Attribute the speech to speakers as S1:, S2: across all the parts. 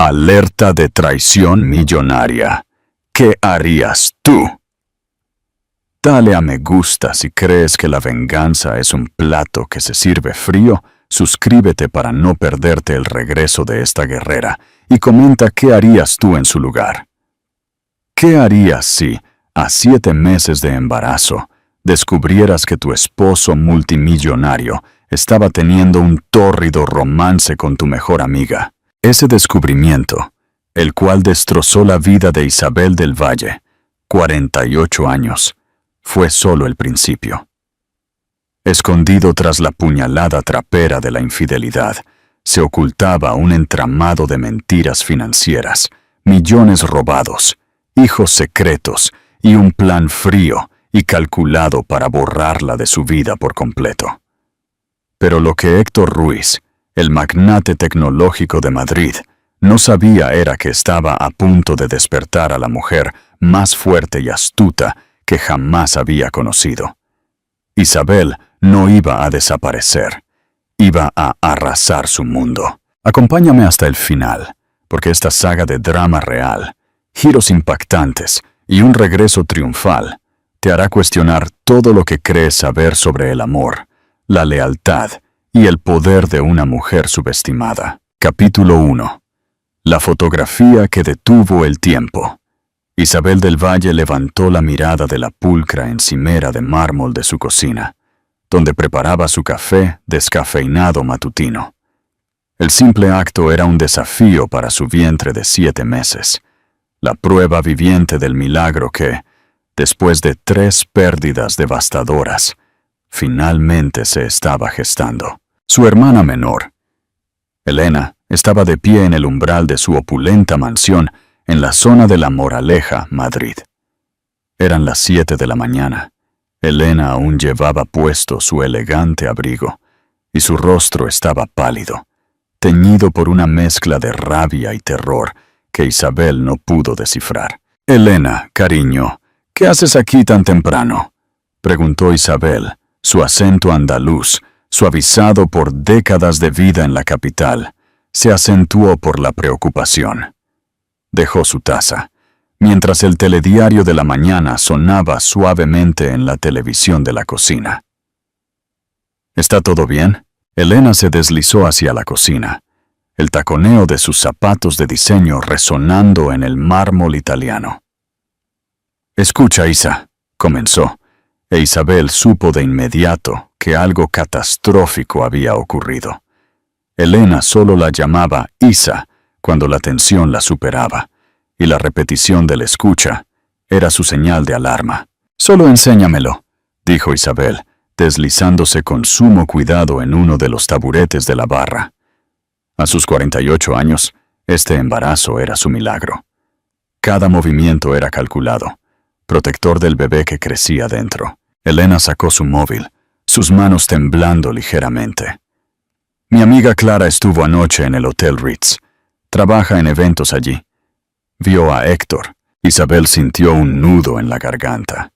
S1: Alerta de traición millonaria. ¿Qué harías tú? Dale a me gusta si crees que la venganza es un plato que se sirve frío. Suscríbete para no perderte el regreso de esta guerrera y comenta qué harías tú en su lugar. ¿Qué harías si, a 7 meses de embarazo, descubrieras que tu esposo multimillonario estaba teniendo un tórrido romance con tu mejor amiga? Ese descubrimiento, el cual destrozó la vida de Isabel del Valle, 48 años, fue solo el principio. Escondido tras la puñalada trapera de la infidelidad, se ocultaba un entramado de mentiras financieras, millones robados, hijos secretos y un plan frío y calculado para borrarla de su vida por completo. Pero lo que Héctor Ruiz, el magnate tecnológico de Madrid, no sabía era que estaba a punto de despertar a la mujer más fuerte y astuta que jamás había conocido. Isabel no iba a desaparecer, iba a arrasar su mundo. Acompáñame hasta el final, porque esta saga de drama real, giros impactantes y un regreso triunfal te hará cuestionar todo lo que crees saber sobre el amor, la lealtad y el poder de una mujer subestimada. Capítulo 1. La fotografía que detuvo el tiempo. Isabel del Valle levantó la mirada de la pulcra encimera de mármol de su cocina, donde preparaba su café descafeinado matutino. El simple acto era un desafío para su vientre de 7 meses, la prueba viviente del milagro que, después de 3 pérdidas devastadoras, finalmente se estaba gestando. Su hermana menor, Elena, estaba de pie en el umbral de su opulenta mansión en la zona de La Moraleja, Madrid. Eran las 7 de la mañana. Elena aún llevaba puesto su elegante abrigo, y su rostro estaba pálido, teñido por una mezcla de rabia y terror que Isabel no pudo descifrar. «Elena, cariño, ¿qué haces aquí tan temprano?», preguntó Isabel, su acento andaluz, suavizado por décadas de vida en la capital, se acentuó por la preocupación. Dejó su taza, mientras el telediario de la mañana sonaba suavemente en la televisión de la cocina. «¿Está todo bien?». Elena se deslizó hacia la cocina, el taconeo de sus zapatos de diseño resonando en el mármol italiano. «Escucha, Isa», comenzó, e Isabel supo de inmediato que algo catastrófico había ocurrido. Elena solo la llamaba Isa cuando la tensión la superaba, y la repetición del escucha era su señal de alarma. «Solo enséñamelo», dijo Isabel, deslizándose con sumo cuidado en uno de los taburetes de la barra. A sus 48 años, este embarazo era su milagro. Cada movimiento era calculado, protector del bebé que crecía dentro. Elena sacó su móvil, sus manos temblando ligeramente. «Mi amiga Clara estuvo anoche en el Hotel Ritz. Trabaja en eventos allí. Vio a Héctor». Isabel sintió un nudo en la garganta.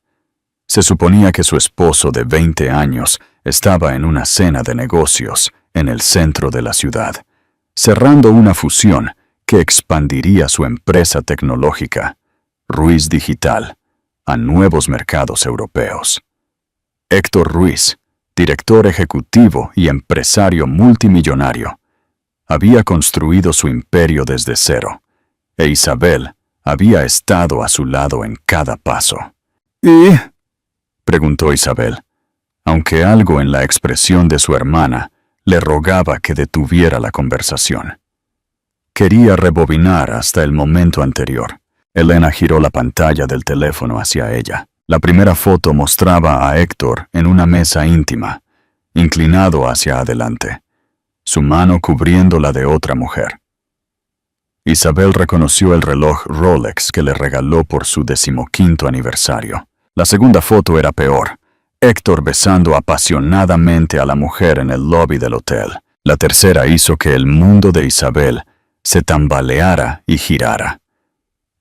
S1: Se suponía que su esposo de 20 años estaba en una cena de negocios en el centro de la ciudad, cerrando una fusión que expandiría su empresa tecnológica, Ruiz Digital, a nuevos mercados europeos. Héctor Ruiz, director ejecutivo y empresario multimillonario, había construido su imperio desde cero, e Isabel había estado a su lado en cada paso. «¿Y?», preguntó Isabel, aunque algo en la expresión de su hermana le rogaba que detuviera la conversación. Quería rebobinar hasta el momento anterior. Elena giró la pantalla del teléfono hacia ella. La primera foto mostraba a Héctor en una mesa íntima, inclinado hacia adelante, su mano cubriendo la de otra mujer. Isabel reconoció el reloj Rolex que le regaló por su 15º aniversario. La segunda foto era peor, Héctor besando apasionadamente a la mujer en el lobby del hotel. La tercera hizo que el mundo de Isabel se tambaleara y girara.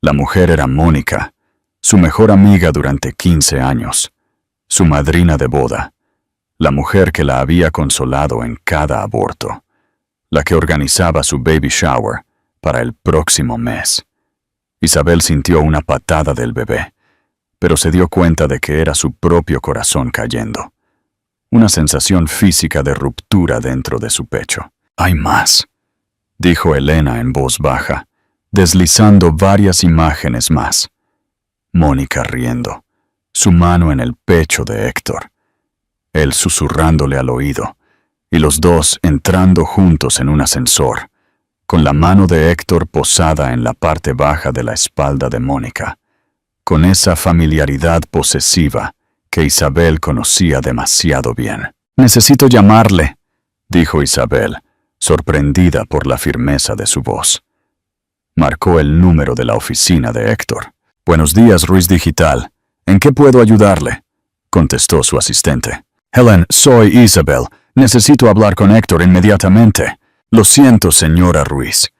S1: La mujer era Mónica, su mejor amiga durante 15 años, su madrina de boda, la mujer que la había consolado en cada aborto, la que organizaba su baby shower, para el próximo mes. Isabel sintió una patada del bebé, pero se dio cuenta de que era su propio corazón cayendo. Una sensación física de ruptura dentro de su pecho. «Hay más», dijo Elena en voz baja, deslizando varias imágenes más. Mónica riendo, su mano en el pecho de Héctor, él susurrándole al oído, y los dos entrando juntos en un ascensor, con la mano de Héctor posada en la parte baja de la espalda de Mónica, con esa familiaridad posesiva que Isabel conocía demasiado bien. «Necesito llamarle», dijo Isabel, sorprendida por la firmeza de su voz. Marcó el número de la oficina de Héctor. «Buenos días, Ruiz Digital. ¿En qué puedo ayudarle?», contestó su asistente. «Helen, soy Isabel. Necesito hablar con Héctor inmediatamente». «Lo siento, señora Ruiz,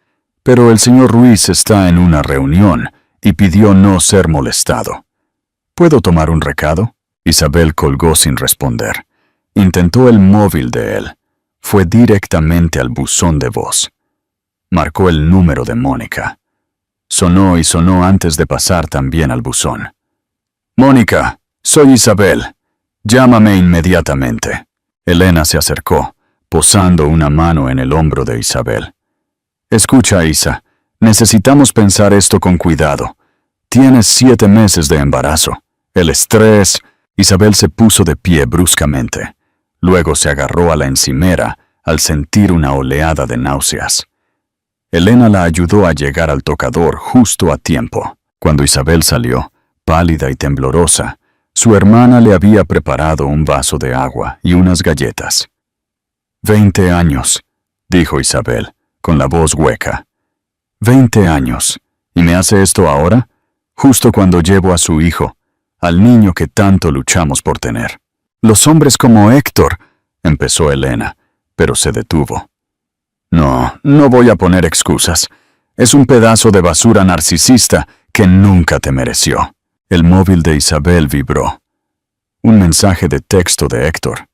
S1: pero el señor Ruiz está en una reunión y pidió no ser molestado. ¿Puedo tomar un recado?». Isabel colgó sin responder. Intentó el móvil de él. Fue directamente al buzón de voz. Marcó el número de Mónica. Sonó y sonó antes de pasar también al buzón. «Mónica, soy Isabel. Llámame inmediatamente». Elena se acercó, posando una mano en el hombro de Isabel. «Escucha, Isa, necesitamos pensar esto con cuidado. Tienes 7 meses de embarazo. El estrés...» Isabel se puso de pie bruscamente. Luego se agarró a la encimera al sentir una oleada de náuseas. Elena la ayudó a llegar al tocador justo a tiempo. Cuando Isabel salió, pálida y temblorosa, su hermana le había preparado un vaso de agua y unas galletas. 20 años, dijo Isabel, con la voz hueca. 20 años. ¿Y me hace esto ahora? Justo cuando llevo a su hijo, al niño que tanto luchamos por tener. Los hombres como Héctor, empezó Elena, pero se detuvo. No voy a poner excusas. Es un pedazo de basura narcisista que nunca te mereció. El móvil de Isabel vibró. Un mensaje de texto de Héctor.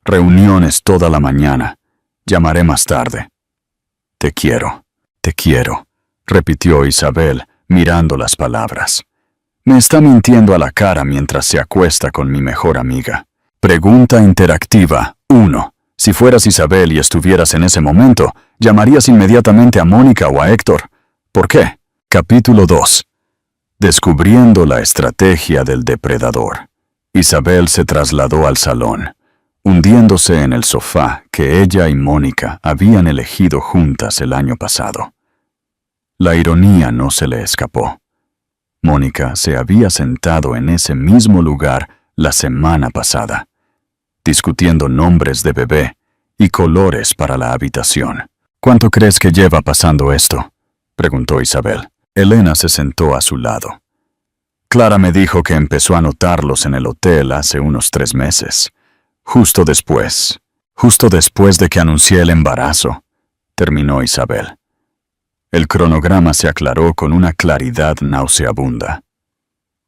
S1: Reuniones toda la mañana. Llamaré más tarde. Te quiero, repitió Isabel, mirando las palabras. Me está mintiendo a la cara mientras se acuesta con mi mejor amiga. Pregunta interactiva 1. Si fueras Isabel y estuvieras en ese momento, ¿llamarías inmediatamente a Mónica o a Héctor? ¿Por qué? Capítulo 2. Descubriendo la estrategia del depredador. Isabel se trasladó al salón, hundiéndose en el sofá que ella y Mónica habían elegido juntas el año pasado. La ironía no se le escapó. Mónica se había sentado en ese mismo lugar la semana pasada, discutiendo nombres de bebé y colores para la habitación. ¿Cuánto crees que lleva pasando esto?, preguntó Isabel. Elena se sentó a su lado. Clara me dijo que empezó a notarlos en el hotel hace unos 3 meses, justo después de que anuncié el embarazo, terminó Isabel. El cronograma se aclaró con una claridad nauseabunda.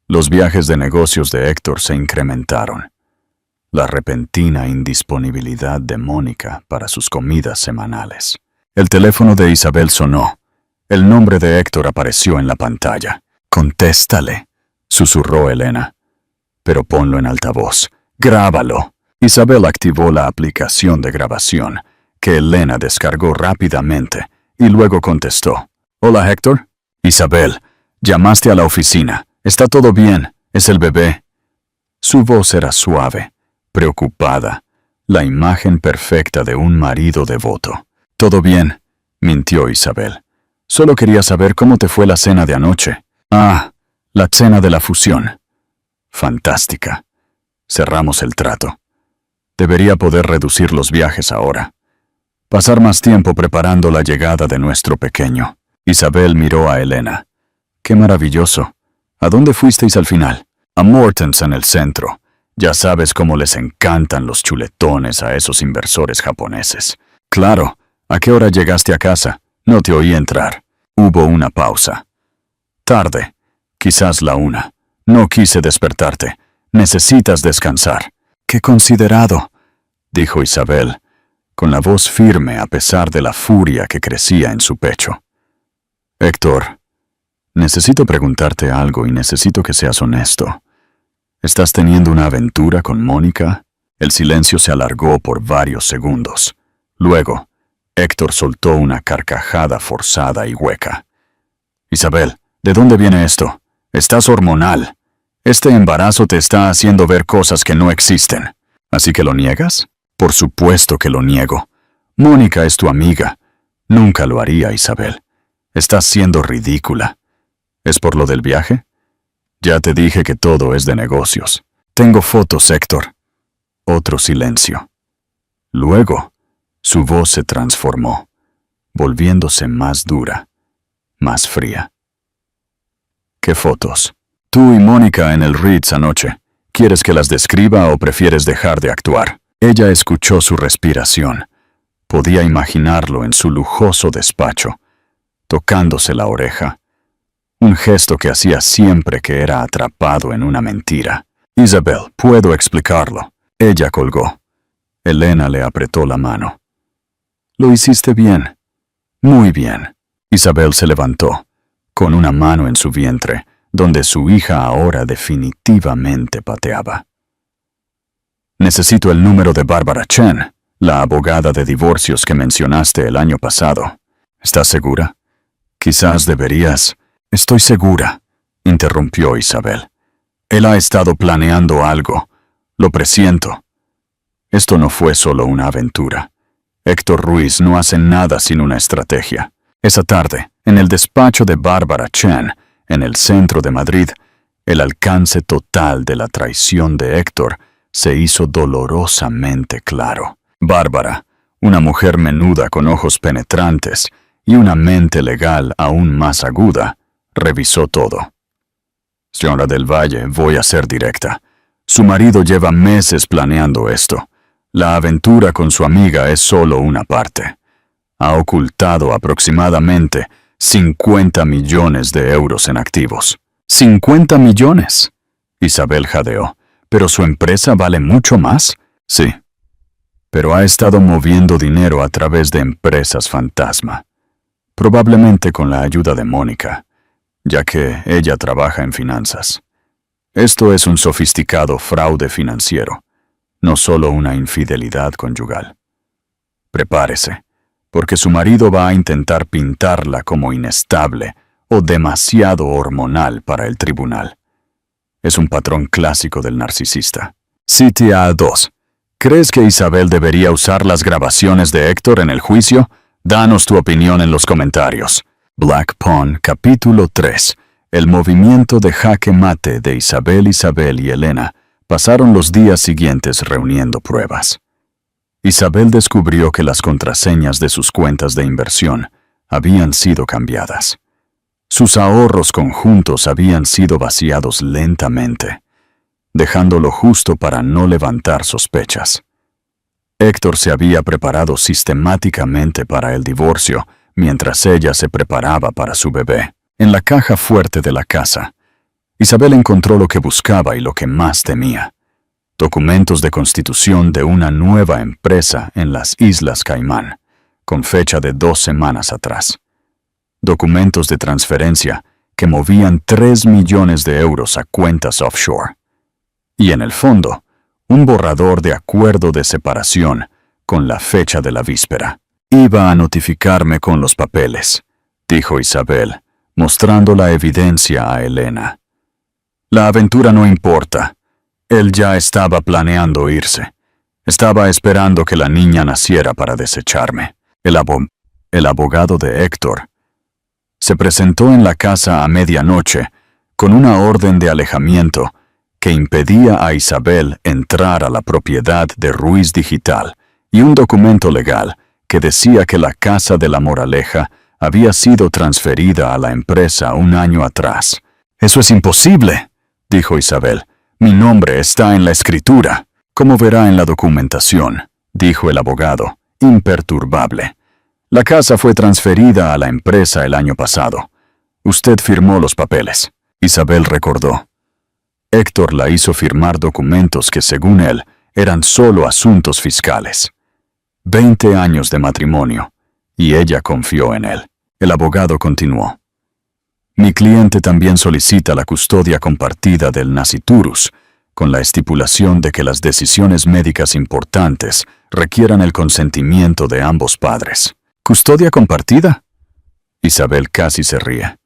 S1: Los viajes de negocios de Héctor se incrementaron. La repentina indisponibilidad de Mónica para sus comidas semanales. El teléfono de Isabel sonó. El nombre de Héctor apareció en la pantalla. «Contéstale», susurró Elena. «Pero ponlo en altavoz. Grábalo». Isabel activó la aplicación de grabación, que Elena descargó rápidamente, y luego contestó. «Hola, Héctor». «Isabel, llamaste a la oficina. Está todo bien. Es el bebé». Su voz era suave, preocupada, la imagen perfecta de un marido devoto. «Todo bien», mintió Isabel. «Solo quería saber cómo te fue la cena de anoche». «Ah, la cena de la fusión». «Fantástica. Cerramos el trato. Debería poder reducir los viajes ahora. Pasar más tiempo preparando la llegada de nuestro pequeño». Isabel miró a Elena. «Qué maravilloso. ¿A dónde fuisteis al final?» «A Morton's en el centro. Ya sabes cómo les encantan los chuletones a esos inversores japoneses». «Claro. ¿A qué hora llegaste a casa? No te oí entrar». Hubo una pausa. «Tarde. Quizás la 1. No quise despertarte. Necesitas descansar». «Qué considerado», dijo Isabel, con la voz firme a pesar de la furia que crecía en su pecho. Héctor, necesito preguntarte algo y necesito que seas honesto. ¿Estás teniendo una aventura con Mónica? El silencio se alargó por varios segundos. Luego, Héctor soltó una carcajada forzada y hueca. Isabel, ¿de dónde viene esto? Estás hormonal. Este embarazo te está haciendo ver cosas que no existen. ¿Así que lo niegas? Por supuesto que lo niego. Mónica es tu amiga. Nunca lo haría, Isabel. Estás siendo ridícula. ¿Es por lo del viaje? Ya te dije que todo es de negocios. Tengo fotos, Héctor. Otro silencio. Luego, su voz se transformó, volviéndose más dura, más fría. ¿Qué fotos? Tú y Mónica en el Ritz anoche. ¿Quieres que las describa o prefieres dejar de actuar? Ella escuchó su respiración. Podía imaginarlo en su lujoso despacho, tocándose la oreja. Un gesto que hacía siempre que era atrapado en una mentira. Isabel, puedo explicarlo. Ella colgó. Elena le apretó la mano. Lo hiciste bien. Muy bien. Isabel se levantó, con una mano en su vientre, donde su hija ahora definitivamente pateaba. Necesito el número de Barbara Chen, la abogada de divorcios que mencionaste el año pasado. ¿Estás segura? Quizás deberías. Estoy segura, interrumpió Isabel. Él ha estado planeando algo. Lo presiento. Esto no fue solo una aventura. Héctor Ruiz no hace nada sin una estrategia. Esa tarde, en el despacho de Barbara Chen, en el centro de Madrid, el alcance total de la traición de Héctor se hizo dolorosamente claro. Bárbara, una mujer menuda con ojos penetrantes y una mente legal aún más aguda, revisó todo. Señora del Valle, voy a ser directa. Su marido lleva meses planeando esto. La aventura con su amiga es solo una parte. Ha ocultado aproximadamente 50 millones de euros en activos. ¿50 millones? Isabel jadeó. ¿Pero su empresa vale mucho más? Sí. Pero ha estado moviendo dinero a través de empresas fantasma. Probablemente con la ayuda de Mónica, ya que ella trabaja en finanzas. Esto es un sofisticado fraude financiero, no solo una infidelidad conyugal. Prepárese, porque su marido va a intentar pintarla como inestable o demasiado hormonal para el tribunal. Es un patrón clásico del narcisista. CTA 2. ¿Crees que Isabel debería usar las grabaciones de Héctor en el juicio? Danos tu opinión en los comentarios. Black Pawn, capítulo 3. El movimiento de jaque mate de Isabel y Elena pasaron los días siguientes reuniendo pruebas. Isabel descubrió que las contraseñas de sus cuentas de inversión habían sido cambiadas. Sus ahorros conjuntos habían sido vaciados lentamente, dejando lo justo para no levantar sospechas. Héctor se había preparado sistemáticamente para el divorcio mientras ella se preparaba para su bebé. En la caja fuerte de la casa, Isabel encontró lo que buscaba y lo que más temía: documentos de constitución de una nueva empresa en las Islas Caimán, con fecha de 2 semanas atrás. Documentos de transferencia que movían 3 millones de euros a cuentas offshore. Y en el fondo, un borrador de acuerdo de separación con la fecha de la víspera. Iba a notificarme con los papeles, dijo Isabel, mostrando la evidencia a Elena. La aventura no importa. Él ya estaba planeando irse. Estaba esperando que la niña naciera para desecharme. El abogado de Héctor se presentó en la casa a medianoche con una orden de alejamiento que impedía a Isabel entrar a la propiedad de Ruiz Digital y un documento legal que decía que la Casa de la Moraleja había sido transferida a la empresa un año atrás. «Eso es imposible», dijo Isabel. «Mi nombre está en la escritura». «Como verá en la documentación», dijo el abogado, imperturbable. «La casa fue transferida a la empresa el año pasado. Usted firmó los papeles». Isabel recordó. Héctor la hizo firmar documentos que, según él, eran solo asuntos fiscales. 20 años de matrimonio, y ella confió en él. El abogado continuó. Mi cliente también solicita la custodia compartida del nasciturus, con la estipulación de que las decisiones médicas importantes requieran el consentimiento de ambos padres. ¿Custodia compartida? Isabel casi se ríe.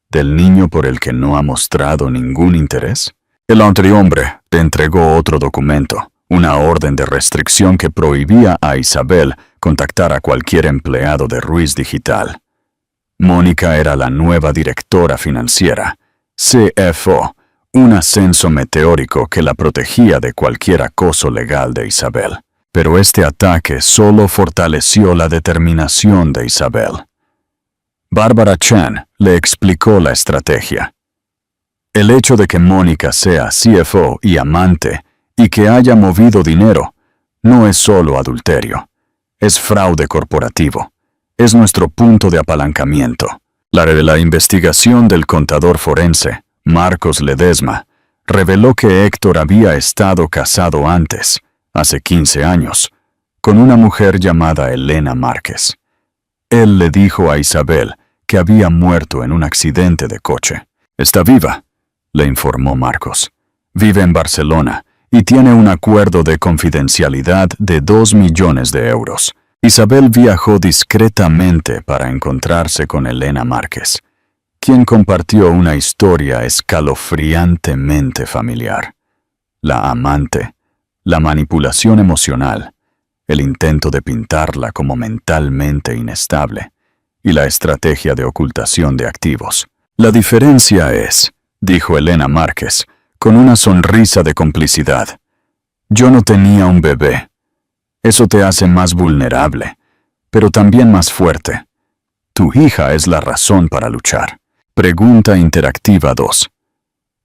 S1: ¿Del niño por el que no ha mostrado ningún interés? El hombre le entregó otro documento, una orden de restricción que prohibía a Isabel contactar a cualquier empleado de Ruiz Digital. Mónica era la nueva directora financiera, CFO, un ascenso meteórico que la protegía de cualquier acoso legal de Isabel. Pero este ataque solo fortaleció la determinación de Isabel. Bárbara Chan le explicó la estrategia. El hecho de que Mónica sea CFO y amante y que haya movido dinero no es solo adulterio, es fraude corporativo. Es nuestro punto de apalancamiento. La investigación del contador forense, Marcos Ledesma, reveló que Héctor había estado casado antes, hace 15 años, con una mujer llamada Elena Márquez. Él le dijo a Isabel que había muerto en un accidente de coche. Está viva, le informó Marcos. Vive en Barcelona y tiene un acuerdo de confidencialidad de 2 millones de euros. Isabel viajó discretamente para encontrarse con Elena Márquez, quien compartió una historia escalofriantemente familiar. La amante, la manipulación emocional, el intento de pintarla como mentalmente inestable y la estrategia de ocultación de activos. La diferencia es, dijo Elena Márquez, con una sonrisa de complicidad. Yo no tenía un bebé. Eso te hace más vulnerable, pero también más fuerte. Tu hija es la razón para luchar. Pregunta interactiva 2.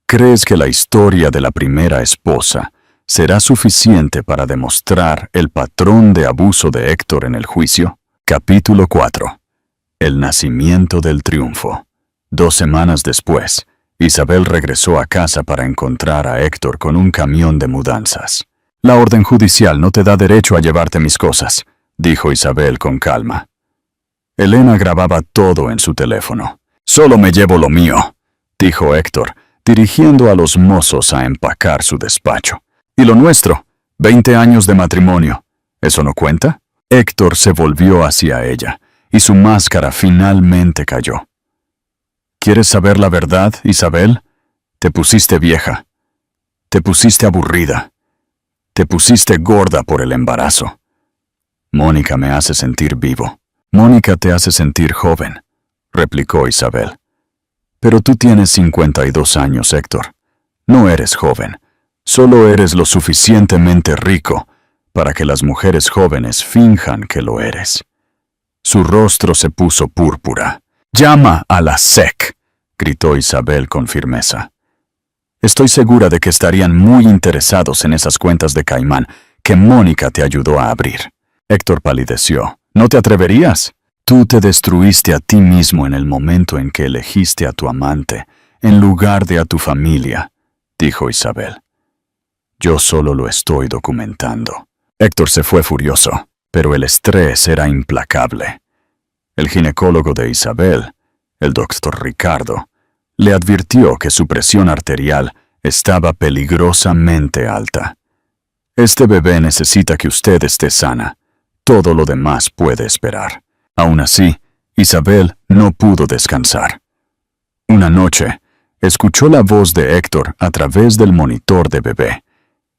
S1: ¿Crees que la historia de la primera esposa será suficiente para demostrar el patrón de abuso de Héctor en el juicio? Capítulo 4. El nacimiento del triunfo. 2 semanas después, Isabel regresó a casa para encontrar a Héctor con un camión de mudanzas. La orden judicial no te da derecho a llevarte mis cosas, dijo Isabel con calma. Elena grababa todo en su teléfono. Solo me llevo lo mío, dijo Héctor, dirigiendo a los mozos a empacar su despacho. ¿Y lo nuestro? 20 años de matrimonio. ¿Eso no cuenta? Héctor se volvió hacia ella, y su máscara finalmente cayó. ¿Quieres saber la verdad, Isabel? Te pusiste vieja. Te pusiste aburrida. Te pusiste gorda por el embarazo. Mónica me hace sentir vivo. Mónica te hace sentir joven, replicó Isabel. Pero tú tienes 52 años, Héctor. No eres joven. Solo eres lo suficientemente rico para que las mujeres jóvenes finjan que lo eres. Su rostro se puso púrpura. «Llama a la SEC», gritó Isabel con firmeza. Estoy segura de que estarían muy interesados en esas cuentas de Caimán que Mónica te ayudó a abrir. Héctor palideció. ¿No te atreverías? Tú te destruiste a ti mismo en el momento en que elegiste a tu amante, en lugar de a tu familia, dijo Isabel. Yo solo lo estoy documentando. Héctor se fue furioso, pero el estrés era implacable. El ginecólogo de Isabel, el doctor Ricardo, le advirtió que su presión arterial estaba peligrosamente alta. Este bebé necesita que usted esté sana. Todo lo demás puede esperar. Aún así, Isabel no pudo descansar. Una noche, escuchó la voz de Héctor a través del monitor de bebé,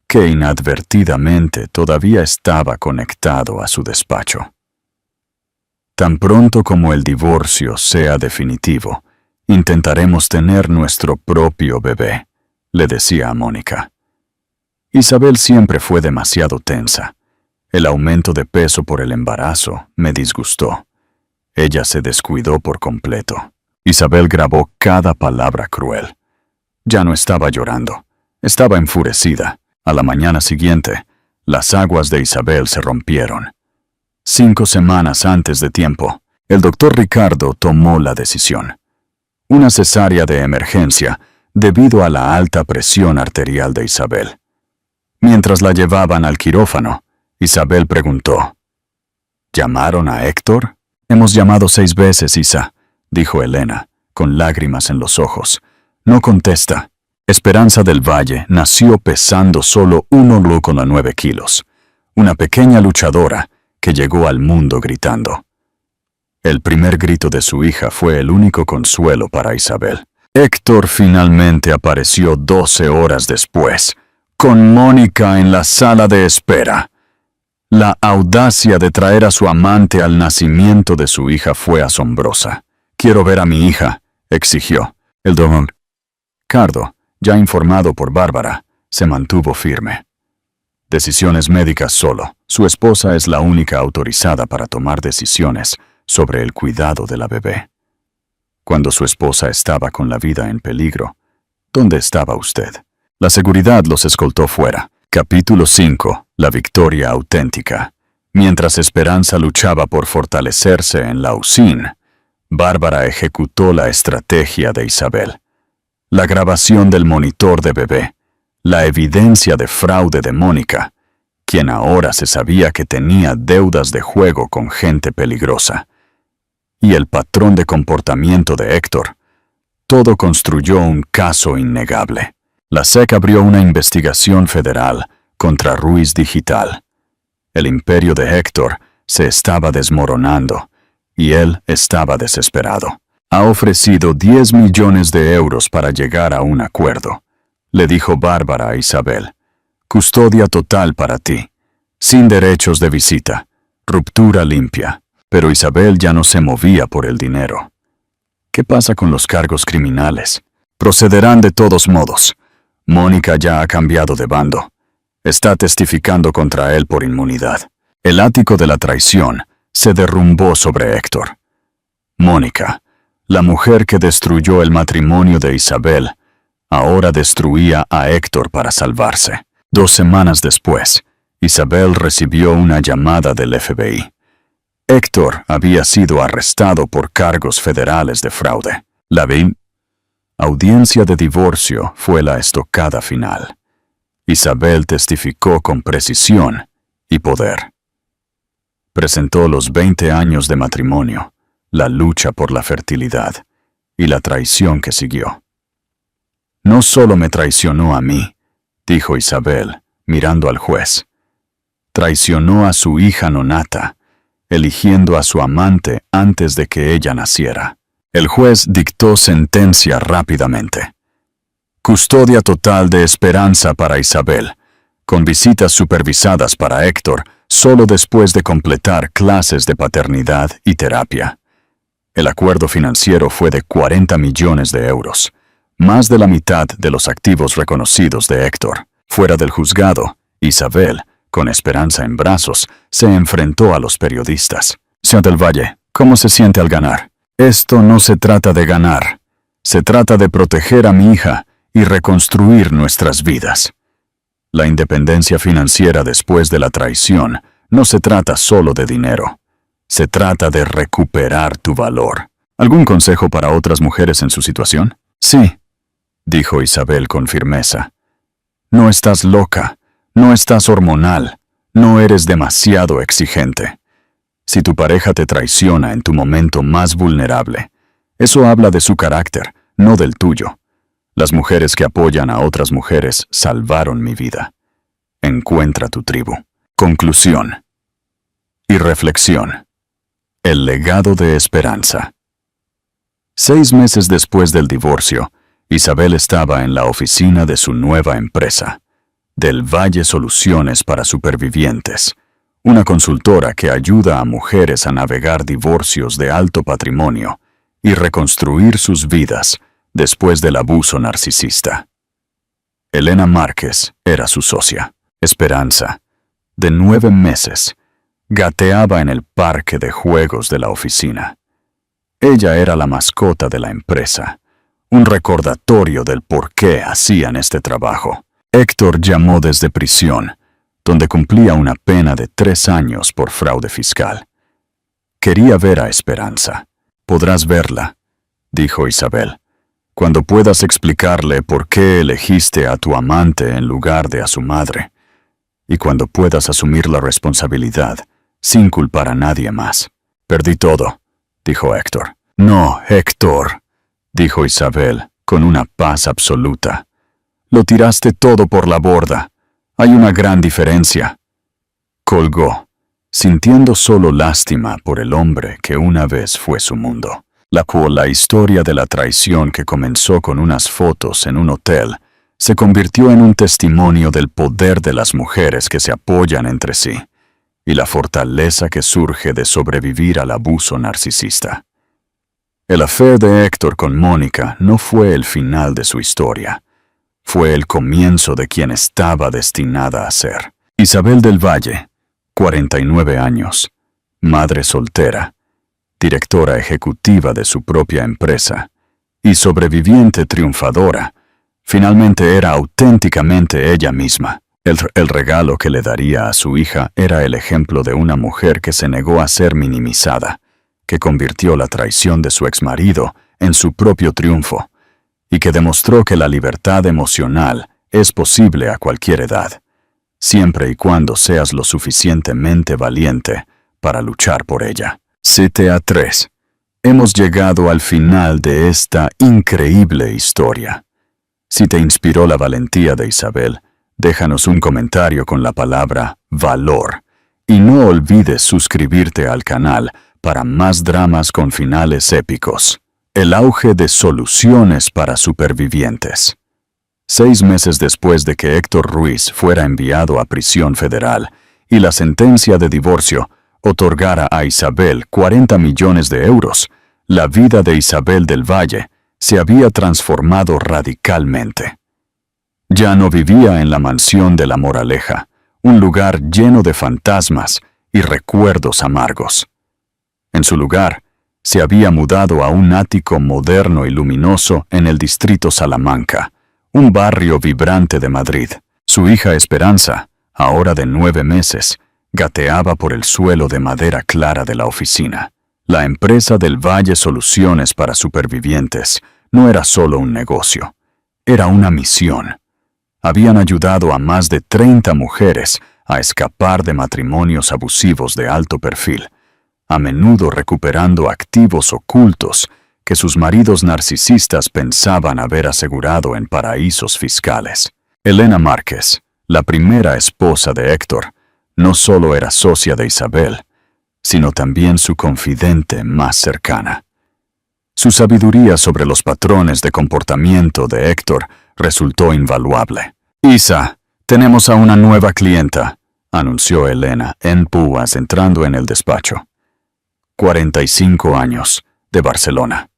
S1: que inadvertidamente todavía estaba conectado a su despacho. Tan pronto como el divorcio sea definitivo, intentaremos tener nuestro propio bebé, le decía a Mónica. Isabel siempre fue demasiado tensa. El aumento de peso por el embarazo me disgustó. Ella se descuidó por completo. Isabel grabó cada palabra cruel. Ya no estaba llorando. Estaba enfurecida. A la mañana siguiente, las aguas de Isabel se rompieron. 5 semanas antes de tiempo, el doctor Ricardo tomó la decisión. Una cesárea de emergencia debido a la alta presión arterial de Isabel. Mientras la llevaban al quirófano, Isabel preguntó, ¿llamaron a Héctor? Hemos llamado 6 veces, Isa, dijo Elena, con lágrimas en los ojos. No contesta. Esperanza del Valle nació pesando solo 1,9 kilos. Una pequeña luchadora que llegó al mundo gritando. El primer grito de su hija fue el único consuelo para Isabel. Héctor finalmente apareció 12 horas después, con Mónica en la sala de espera. La audacia de traer a su amante al nacimiento de su hija fue asombrosa. «Quiero ver a mi hija», exigió. El don Cardo, ya informado por Bárbara, se mantuvo firme. Decisiones médicas solo. Su esposa es la única autorizada para tomar decisiones sobre el cuidado de la bebé. Cuando su esposa estaba con la vida en peligro, ¿dónde estaba usted? La seguridad los escoltó fuera. Capítulo 5. La victoria auténtica. Mientras Esperanza luchaba por fortalecerse en la UCIN, Bárbara ejecutó la estrategia de Isabel. La grabación del monitor de bebé, la evidencia de fraude de Mónica, quien ahora se sabía que tenía deudas de juego con gente peligrosa, y el patrón de comportamiento de Héctor, todo construyó un caso innegable. La SEC abrió una investigación federal contra Ruiz Digital. El imperio de Héctor se estaba desmoronando y él estaba desesperado. Ha ofrecido 10 millones de euros para llegar a un acuerdo, le dijo Bárbara a Isabel. Custodia total para ti, sin derechos de visita, ruptura limpia. Pero Isabel ya no se movía por el dinero. ¿Qué pasa con los cargos criminales? Procederán de todos modos. Mónica ya ha cambiado de bando. Está testificando contra él por inmunidad. El ático de la traición se derrumbó sobre Héctor. Mónica, la mujer que destruyó el matrimonio de Isabel, ahora destruía a Héctor para salvarse. 2 semanas después, Isabel recibió una llamada del FBI. Héctor había sido arrestado por cargos federales de fraude. La audiencia de divorcio fue la estocada final. Isabel testificó con precisión y poder. Presentó los 20 años de matrimonio, la lucha por la fertilidad y la traición que siguió. No solo me traicionó a mí, dijo Isabel, mirando al juez. Traicionó a su hija nonata, eligiendo a su amante antes de que ella naciera. El juez dictó sentencia rápidamente. Custodia total de Esperanza para Isabel, con visitas supervisadas para Héctor solo después de completar clases de paternidad y terapia. El acuerdo financiero fue de 40 millones de euros, más de la mitad de los activos reconocidos de Héctor. Fuera del juzgado, Isabel, con Esperanza en brazos, se enfrentó a los periodistas. Señor del Valle, ¿cómo se siente al ganar? Esto no se trata de ganar. Se trata de proteger a mi hija y reconstruir nuestras vidas. La independencia financiera después de la traición no se trata solo de dinero. Se trata de recuperar tu valor. ¿Algún consejo para otras mujeres en su situación? Sí, dijo Isabel con firmeza. No estás loca. No estás hormonal, no eres demasiado exigente. Si tu pareja te traiciona en tu momento más vulnerable, eso habla de su carácter, no del tuyo. Las mujeres que apoyan a otras mujeres salvaron mi vida. Encuentra tu tribu. Conclusión y reflexión. El legado de Esperanza. 6 meses después del divorcio, Isabel estaba en la oficina de su nueva empresa, Del Valle Soluciones para Supervivientes, una consultora que ayuda a mujeres a navegar divorcios de alto patrimonio y reconstruir sus vidas después del abuso narcisista. Elena Márquez era su socia. Esperanza, de 9 meses, gateaba en el parque de juegos de la oficina. Ella era la mascota de la empresa, un recordatorio del por qué hacían este trabajo. Héctor llamó desde prisión, donde cumplía una pena de 3 años por fraude fiscal. Quería ver a Esperanza. Podrás verla, dijo Isabel, cuando puedas explicarle por qué elegiste a tu amante en lugar de a su madre, y cuando puedas asumir la responsabilidad sin culpar a nadie más. Perdí todo, dijo Héctor. No, Héctor, dijo Isabel, con una paz absoluta. Lo tiraste todo por la borda. Hay una gran diferencia. Colgó, sintiendo solo lástima por el hombre que una vez fue su mundo. La historia de la traición que comenzó con unas fotos en un hotel se convirtió en un testimonio del poder de las mujeres que se apoyan entre sí y la fortaleza que surge de sobrevivir al abuso narcisista. El affair de Héctor con Mónica no fue el final de su historia. Fue el comienzo de quien estaba destinada a ser. Isabel del Valle, 49 años, madre soltera, directora ejecutiva de su propia empresa y sobreviviente triunfadora, finalmente era auténticamente ella misma. El regalo que le daría a su hija era el ejemplo de una mujer que se negó a ser minimizada, que convirtió la traición de su exmarido en su propio triunfo, y que demostró que la libertad emocional es posible a cualquier edad, siempre y cuando seas lo suficientemente valiente para luchar por ella. CTA 3. Hemos llegado al final de esta increíble historia. Si te inspiró la valentía de Isabel, déjanos un comentario con la palabra valor, y no olvides suscribirte al canal para más dramas con finales épicos. El auge de soluciones para supervivientes. 6 meses después de que Héctor Ruiz fuera enviado a prisión federal y la sentencia de divorcio otorgara a Isabel 40 millones de euros, la vida de Isabel del Valle se había transformado radicalmente. Ya no vivía en la mansión de La Moraleja, un lugar lleno de fantasmas y recuerdos amargos. En su lugar, se había mudado a un ático moderno y luminoso en el distrito Salamanca, un barrio vibrante de Madrid. Su hija Esperanza, ahora de 9 meses, gateaba por el suelo de madera clara de la oficina. La empresa del Valle Soluciones para Supervivientes no era solo un negocio, era una misión. Habían ayudado a más de 30 mujeres a escapar de matrimonios abusivos de alto perfil, a menudo recuperando activos ocultos que sus maridos narcisistas pensaban haber asegurado en paraísos fiscales. Elena Márquez, la primera esposa de Héctor, no solo era socia de Isabel, sino también su confidente más cercana. Su sabiduría sobre los patrones de comportamiento de Héctor resultó invaluable. «Isa, tenemos a una nueva clienta», anunció Elena en púas entrando en el despacho. 45 años, de Barcelona.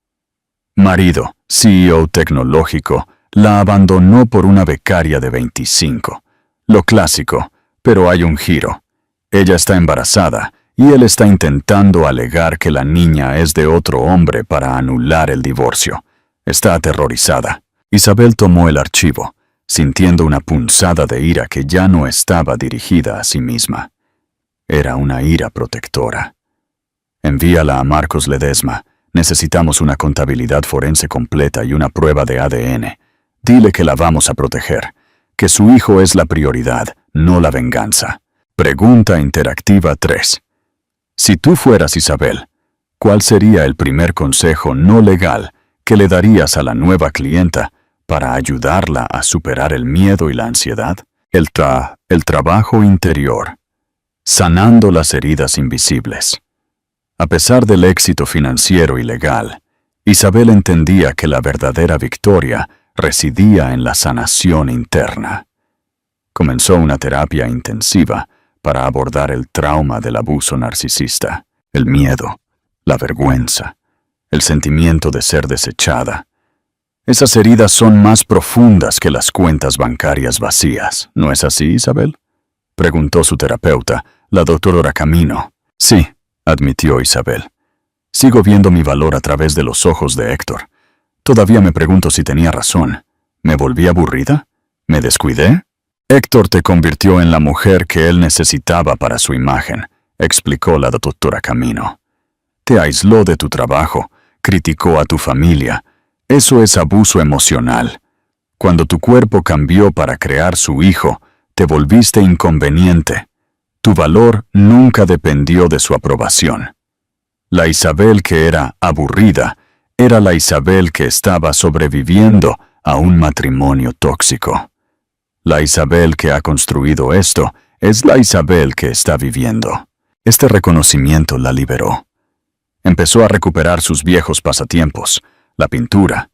S1: Marido, CEO tecnológico, la abandonó por una becaria de 25. Lo clásico, pero hay un giro. Ella está embarazada y él está intentando alegar que la niña es de otro hombre para anular el divorcio. Está aterrorizada. Isabel tomó el archivo, sintiendo una punzada de ira que ya no estaba dirigida a sí misma. Era una ira protectora. «Envíala a Marcos Ledesma. Necesitamos una contabilidad forense completa y una prueba de ADN. Dile que la vamos a proteger, que su hijo es la prioridad, no la venganza». Pregunta interactiva 3. Si tú fueras Isabel, ¿cuál sería el primer consejo no legal que le darías a la nueva clienta para ayudarla a superar el miedo y la ansiedad? El trabajo interior. Sanando las heridas invisibles. A pesar del éxito financiero y legal, Isabel entendía que la verdadera victoria residía en la sanación interna. Comenzó una terapia intensiva para abordar el trauma del abuso narcisista, el miedo, la vergüenza, el sentimiento de ser desechada. Esas heridas son más profundas que las cuentas bancarias vacías, ¿no es así, Isabel?, preguntó su terapeuta, la doctora Camino. Sí, admitió Isabel. Sigo viendo mi valor a través de los ojos de Héctor. Todavía me pregunto si tenía razón. ¿Me volví aburrida? ¿Me descuidé? Héctor te convirtió en la mujer que él necesitaba para su imagen, explicó la doctora Camino. Te aisló de tu trabajo, criticó a tu familia. Eso es abuso emocional. Cuando tu cuerpo cambió para crear su hijo, te volviste inconveniente. Tu valor nunca dependió de su aprobación. La Isabel que era aburrida Era la Isabel que estaba sobreviviendo a un matrimonio tóxico. La Isabel que ha construido esto es la Isabel que está viviendo. Este reconocimiento la liberó. Empezó a recuperar sus viejos pasatiempos, la pintura,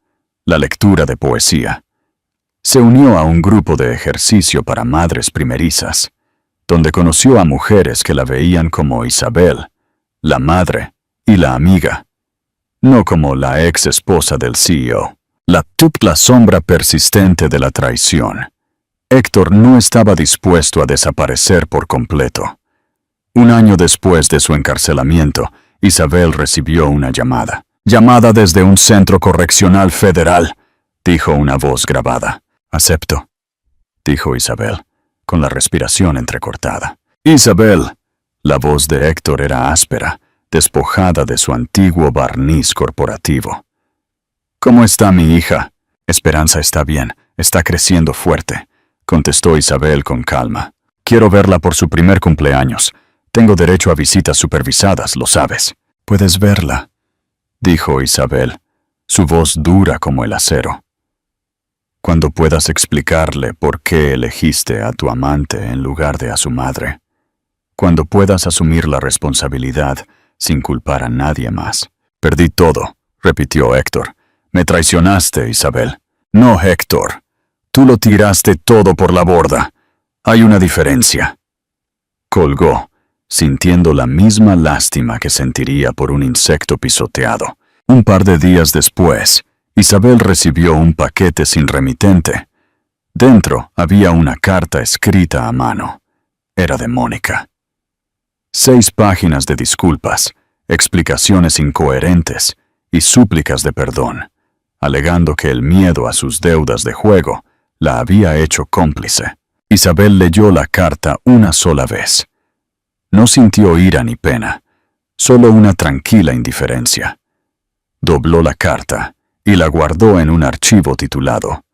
S1: la lectura de poesía. Se unió a un grupo de ejercicio para madres primerizas, donde conoció a mujeres que la veían como Isabel, la madre y la amiga, no como la ex esposa del CEO. La sombra persistente de la traición. Héctor no estaba dispuesto a desaparecer por completo. Un año después de su encarcelamiento, Isabel recibió una llamada. «Llamada desde un centro correccional federal», dijo una voz grabada. «Acepto», dijo Isabel, con la respiración entrecortada. «Isabel». La voz de Héctor era áspera, despojada de su antiguo barniz corporativo. «¿Cómo está mi hija?» «Esperanza está bien, está creciendo fuerte», contestó Isabel con calma. «Quiero verla por su primer cumpleaños. Tengo derecho a visitas supervisadas, lo sabes». «Puedes verla», dijo Isabel, su voz dura como el acero. «Cuando puedas explicarle por qué elegiste a tu amante en lugar de a su madre. Cuando puedas asumir la responsabilidad sin culpar a nadie más». «Perdí todo», repitió Héctor. «Me traicionaste, Isabel». «No, Héctor. Tú lo tiraste todo por la borda. Hay una diferencia». Colgó, sintiendo la misma lástima que sentiría por un insecto pisoteado. Un par de días después, Isabel recibió un paquete sin remitente. Dentro había una carta escrita a mano. Era de Mónica. 6 páginas de disculpas, explicaciones incoherentes y súplicas de perdón, alegando que el miedo a sus deudas de juego la había hecho cómplice. Isabel leyó la carta una sola vez. No sintió ira ni pena, solo una tranquila indiferencia. Dobló la carta y la guardó en un archivo titulado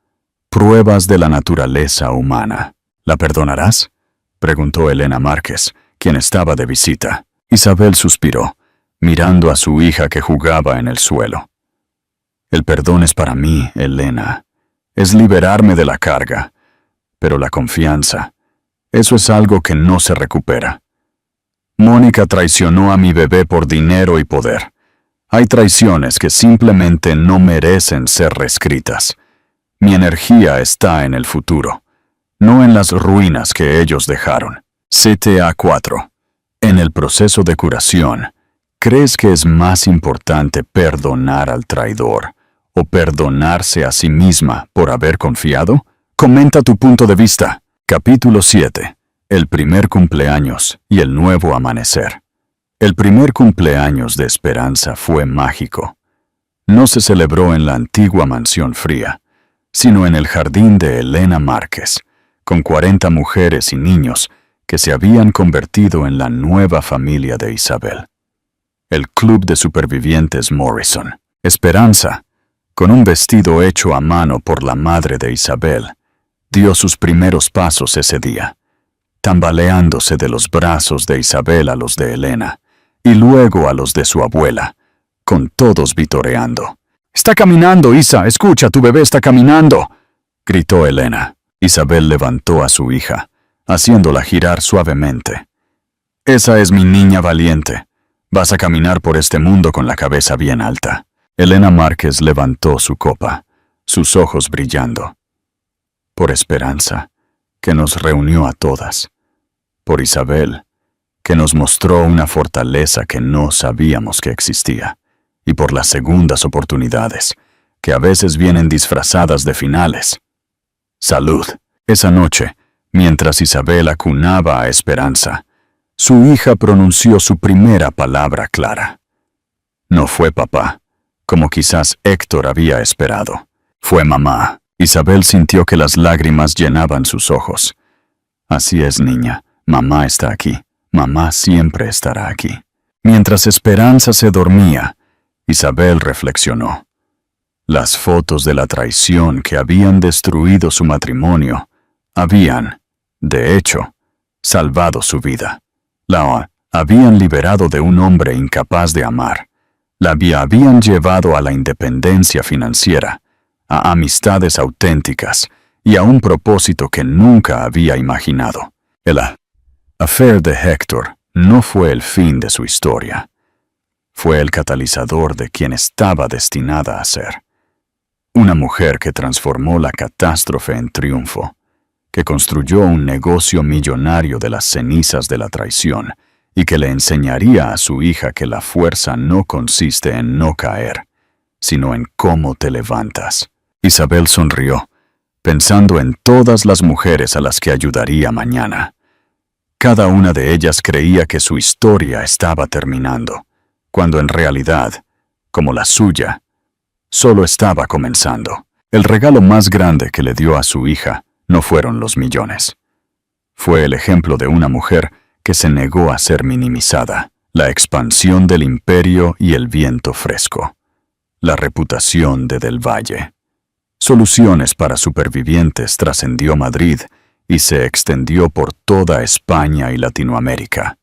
S1: «Pruebas de la naturaleza humana». «¿La perdonarás?», preguntó Elena Márquez, quien estaba de visita. Isabel suspiró, mirando a su hija que jugaba en el suelo. «El perdón es para mí, Elena. Es liberarme de la carga. Pero la confianza, eso es algo que no se recupera. Mónica traicionó a mi bebé por dinero y poder. Hay traiciones que simplemente no merecen ser reescritas. Mi energía está en el futuro, no en las ruinas que ellos dejaron». CTA 4. En el proceso de curación, ¿crees que es más importante perdonar al traidor o perdonarse a sí misma por haber confiado? Comenta tu punto de vista. Capítulo 7. El primer cumpleaños y el nuevo amanecer. El primer cumpleaños de Esperanza fue mágico. No se celebró en la antigua mansión fría, sino en el jardín de Elena Márquez, con 40 mujeres y niños que se habían convertido en la nueva familia de Isabel. El club de supervivientes Morrison. Esperanza, con un vestido hecho a mano por la madre de Isabel, dio sus primeros pasos ese día, tambaleándose de los brazos de Isabel a los de Elena, y luego a los de su abuela, con todos vitoreando. «¡Está caminando, Isa! ¡Escucha, tu bebé está caminando!», gritó Elena. Isabel levantó a su hija, haciéndola girar suavemente. «Esa es mi niña valiente. Vas a caminar por este mundo con la cabeza bien alta». Elena Márquez levantó su copa, sus ojos brillando. Por Esperanza, que nos reunió a todas. Por Isabel, que nos mostró una fortaleza que no sabíamos que existía. Y por las segundas oportunidades, que a veces vienen disfrazadas de finales. Salud. Esa noche, mientras Isabel acunaba a Esperanza, su hija pronunció su primera palabra clara. No fue papá, como quizás Héctor había esperado. Fue mamá. Isabel sintió que las lágrimas llenaban sus ojos. Así es, niña. Mamá está aquí. Mamá siempre estará aquí. Mientras Esperanza se dormía, Isabel reflexionó. Las fotos de la traición que habían destruido su matrimonio habían, de hecho, salvado su vida. La habían liberado de un hombre incapaz de amar, Habían llevado a la independencia financiera, a amistades auténticas y a un propósito que nunca había imaginado. El affair de Héctor no fue el fin de su historia. Fue el catalizador de quien estaba destinada a ser. Una mujer que transformó la catástrofe en triunfo, que construyó un negocio millonario de las cenizas de la traición y que le enseñaría a su hija que la fuerza no consiste en no caer, sino en cómo te levantas. Isabel sonrió, pensando en todas las mujeres a las que ayudaría mañana. Cada una de ellas creía que su historia estaba terminando, cuando en realidad, como la suya, solo estaba comenzando. El regalo más grande que le dio a su hija no fueron los millones. Fue el ejemplo de una mujer que se negó a ser minimizada, la expansión del imperio y el viento fresco, la reputación de Del Valle. Soluciones para supervivientes trascendió Madrid y se extendió por toda España y Latinoamérica.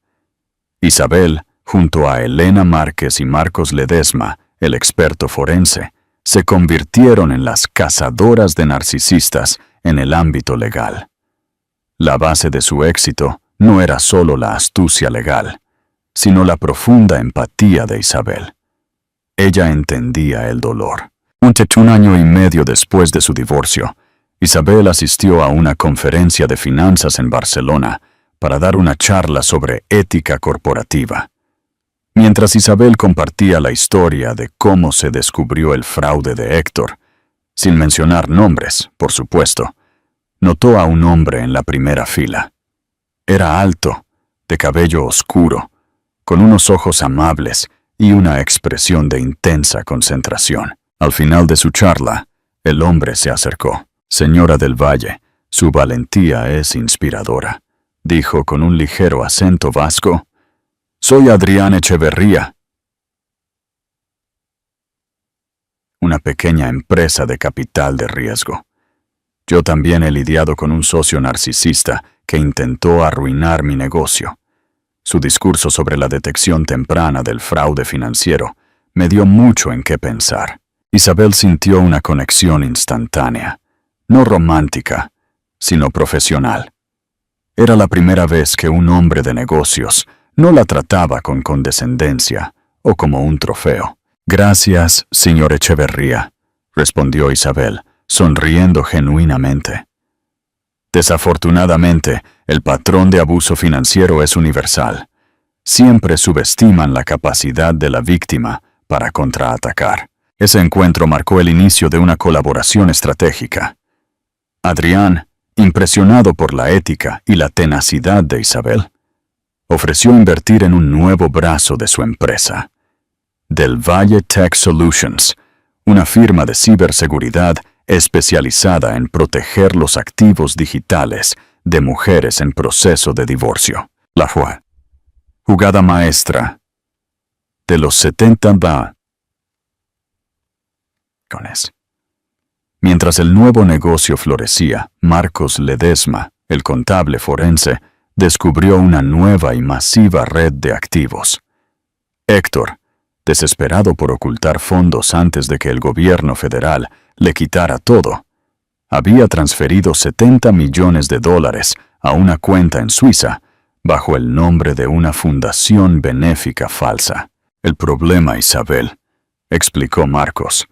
S1: Isabel, junto a Elena Márquez y Marcos Ledesma, el experto forense, se convirtieron en las cazadoras de narcisistas en el ámbito legal. La base de su éxito no era solo la astucia legal, sino la profunda empatía de Isabel. Ella entendía el dolor. Un año y medio después de su divorcio, Isabel asistió a una conferencia de finanzas en Barcelona para dar una charla sobre ética corporativa. Mientras Isabel compartía la historia de cómo se descubrió el fraude de Héctor, sin mencionar nombres, por supuesto, notó a un hombre en la primera fila. Era alto, de cabello oscuro, con unos ojos amables y una expresión de intensa concentración. Al final de su charla, el hombre se acercó. «Señora del Valle, su valentía es inspiradora», dijo con un ligero acento vasco. «Soy Adrián Echeverría, una pequeña empresa de capital de riesgo. Yo también he lidiado con un socio narcisista que intentó arruinar mi negocio. Su discurso sobre la detección temprana del fraude financiero me dio mucho en qué pensar». Isabel sintió una conexión instantánea, no romántica, sino profesional. Era la primera vez que un hombre de negocios no la trataba con condescendencia o como un trofeo. «Gracias, señor Echeverría», respondió Isabel, sonriendo genuinamente. Desafortunadamente, el patrón de abuso financiero es universal. Siempre subestiman la capacidad de la víctima para contraatacar. Ese encuentro marcó el inicio de una colaboración estratégica. Adrián, impresionado por la ética y la tenacidad de Isabel, ofreció invertir en un nuevo brazo de su empresa, Del Valle Tech Solutions, una firma de ciberseguridad especializada en proteger los activos digitales de mujeres en proceso de divorcio. La jugada maestra de los 70 balcones. Mientras el nuevo negocio florecía, Marcos Ledesma, el contable forense, descubrió una nueva y masiva red de activos. Héctor, desesperado por ocultar fondos antes de que el gobierno federal le quitara todo, había transferido $70 millones a una cuenta en Suiza bajo el nombre de una fundación benéfica falsa. «El problema, Isabel», explicó Marcos,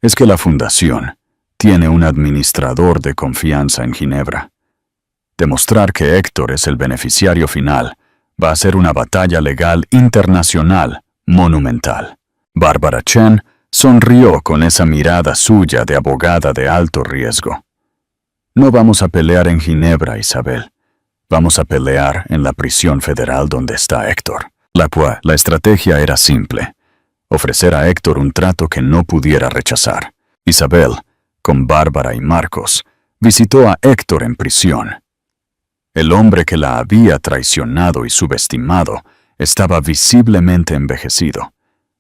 S1: «es que la fundación tiene un administrador de confianza en Ginebra. Demostrar que Héctor es el beneficiario final va a ser una batalla legal internacional monumental». Bárbara Chen sonrió con esa mirada suya de abogada de alto riesgo. «No vamos a pelear en Ginebra, Isabel. Vamos a pelear en la prisión federal donde está Héctor». La estrategia era simple: ofrecer a Héctor un trato que no pudiera rechazar. Isabel, con Bárbara y Marcos, visitó a Héctor en prisión. El hombre que la había traicionado y subestimado estaba visiblemente envejecido.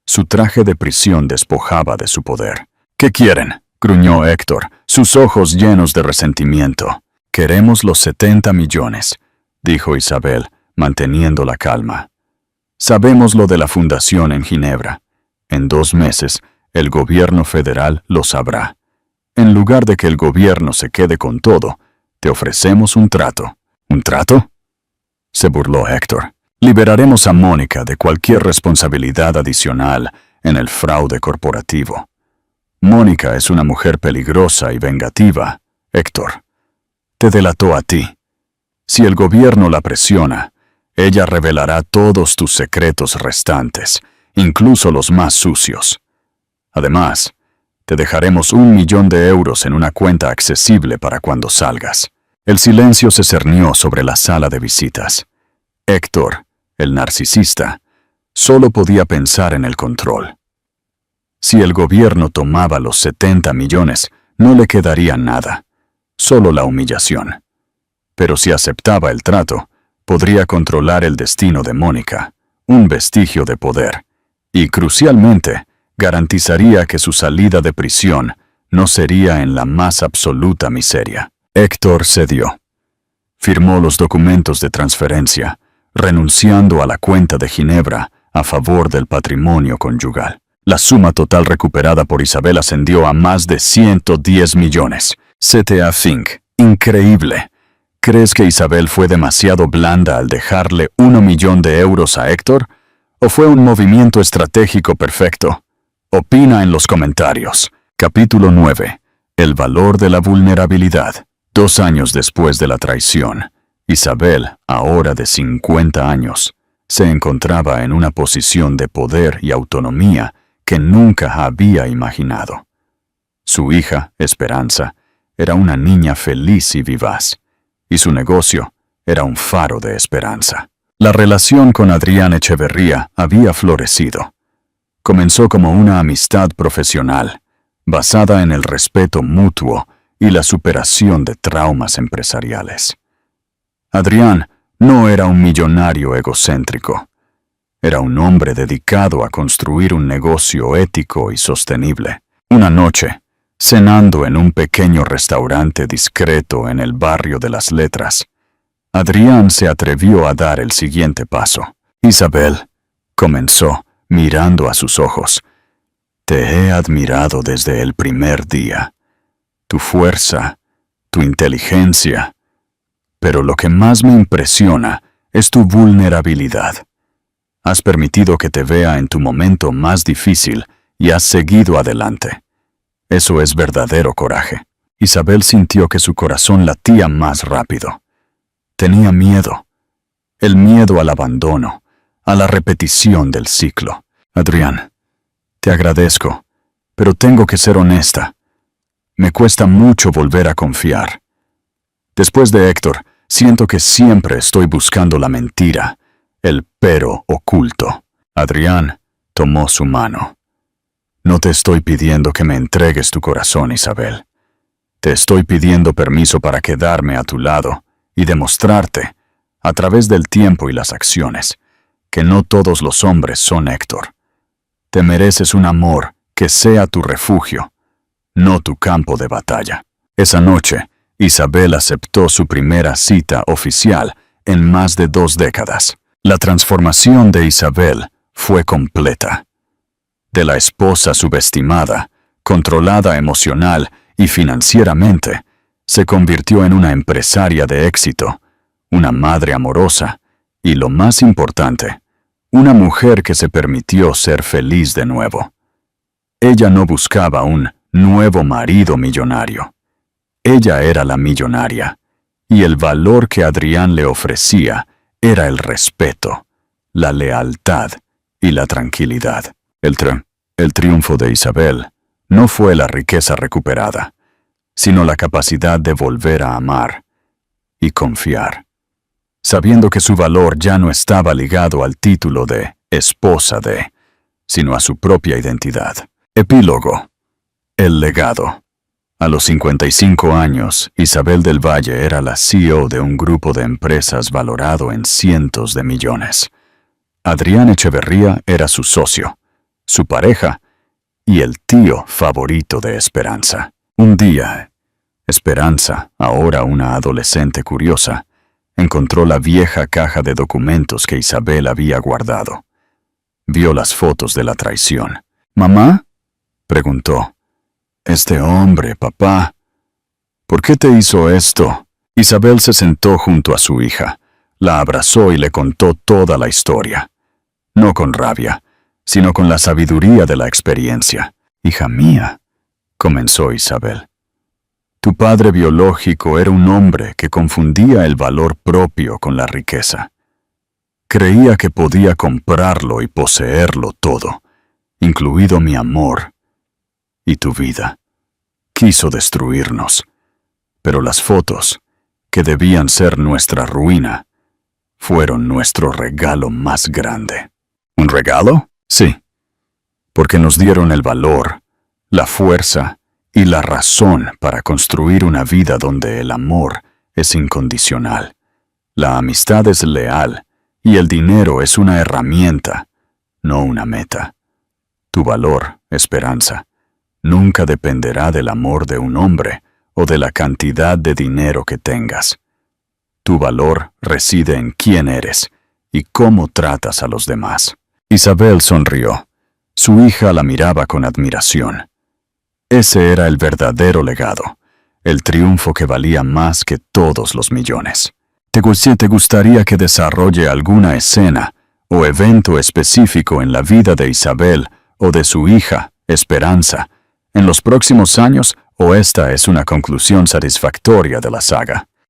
S1: Su traje de prisión despojaba de su poder. «¿Qué quieren?», gruñó Héctor, sus ojos llenos de resentimiento. «Queremos los 70 millones», dijo Isabel, manteniendo la calma. «Sabemos lo de la fundación en Ginebra. En 2 meses, el gobierno federal lo sabrá. En lugar de que el gobierno se quede con todo, te ofrecemos un trato. ¿Un trato?, se burló Héctor. Liberaremos a Mónica de cualquier responsabilidad adicional en el fraude corporativo. Mónica es una mujer peligrosa y vengativa, Héctor. Te delató a ti. Si el gobierno la presiona, ella revelará todos tus secretos restantes, incluso los más sucios. Además, te dejaremos 1 millón de euros en una cuenta accesible para cuando salgas. El silencio se cernió sobre la sala de visitas. Héctor, el narcisista, solo podía pensar en el control. Si el gobierno tomaba los 70 millones, no le quedaría nada, solo la humillación. Pero si aceptaba el trato, podría controlar el destino de Mónica, un vestigio de poder, y crucialmente, garantizaría que su salida de prisión no sería en la más absoluta miseria. Héctor cedió. Firmó los documentos de transferencia, renunciando a la cuenta de Ginebra a favor del patrimonio conyugal. La suma total recuperada por Isabel ascendió a más de 110 millones. CTA Fink. Increíble. ¿Crees que Isabel fue demasiado blanda al dejarle 1 millón de euros a Héctor? ¿O fue un movimiento estratégico perfecto? Opina en los comentarios. Capítulo 9. El valor de la vulnerabilidad. 2 años después de la traición, Isabel, ahora de 50 años, se encontraba en una posición de poder y autonomía que nunca había imaginado. Su hija, Esperanza, era una niña feliz y vivaz, y su negocio era un faro de esperanza. La relación con Adrián Echeverría había florecido. Comenzó como una amistad profesional, basada en el respeto mutuo y la superación de traumas empresariales. Adrián no era un millonario egocéntrico. Era un hombre dedicado a construir un negocio ético y sostenible. Una noche, cenando en un pequeño restaurante discreto en el barrio de Las Letras, Adrián se atrevió a dar el siguiente paso. Isabel, comenzó, mirando a sus ojos, te he admirado desde el primer día. Tu fuerza, tu inteligencia. Pero lo que más me impresiona es tu vulnerabilidad. Has permitido que te vea en tu momento más difícil y has seguido adelante. Eso es verdadero coraje. Isabel sintió que su corazón latía más rápido. Tenía miedo. El miedo al abandono, a la repetición del ciclo. Adrián, te agradezco, pero tengo que ser honesta. Me cuesta mucho volver a confiar. Después de Héctor, siento que siempre estoy buscando la mentira, el pero oculto. Adrián tomó su mano. No te estoy pidiendo que me entregues tu corazón, Isabel. Te estoy pidiendo permiso para quedarme a tu lado y demostrarte, a través del tiempo y las acciones, que no todos los hombres son Héctor. Te mereces un amor que sea tu refugio, no tu campo de batalla. Esa noche, Isabel aceptó su primera cita oficial en más de 2 décadas. La transformación de Isabel fue completa. De la esposa subestimada, controlada emocional y financieramente, se convirtió en una empresaria de éxito, una madre amorosa y, lo más importante, una mujer que se permitió ser feliz de nuevo. Ella no buscaba un nuevo marido millonario. Ella era la millonaria, y el valor que Adrián le ofrecía era el respeto, la lealtad y la tranquilidad. El triunfo de Isabel no fue la riqueza recuperada, sino la capacidad de volver a amar y confiar, sabiendo que su valor ya no estaba ligado al título de esposa de, sino a su propia identidad. Epílogo. El legado. A los 55 años, Isabel del Valle era la CEO de un grupo de empresas valorado en cientos de millones. Adrián Echeverría era su socio, su pareja y el tío favorito de Esperanza. Un día, Esperanza, ahora una adolescente curiosa, encontró la vieja caja de documentos que Isabel había guardado. Vio las fotos de la traición ¿Mamá? Preguntó. Este hombre, papá. ¿Por qué te hizo esto? Isabel se sentó junto a su hija, la abrazó y le contó toda la historia. No con rabia, sino con la sabiduría de la experiencia. Hija mía, comenzó Isabel. Tu padre biológico era un hombre que confundía el valor propio con la riqueza. Creía que podía comprarlo y poseerlo todo, incluido mi amor y tu vida. Quiso destruirnos, pero las fotos, que debían ser nuestra ruina, fueron nuestro regalo más grande. ¿Un regalo? Sí, porque nos dieron el valor, la fuerza y la razón para construir una vida donde el amor es incondicional, la amistad es leal y el dinero es una herramienta, no una meta. Tu valor, Esperanza, nunca dependerá del amor de un hombre o de la cantidad de dinero que tengas. Tu valor reside en quién eres y cómo tratas a los demás. Isabel sonrió. Su hija la miraba con admiración. Ese era el verdadero legado, el triunfo que valía más que todos los millones. ¿Te gustaría que desarrolle alguna escena o evento específico en la vida de Isabel o de su hija, Esperanza, en los próximos años, o esta es una conclusión satisfactoria de la saga?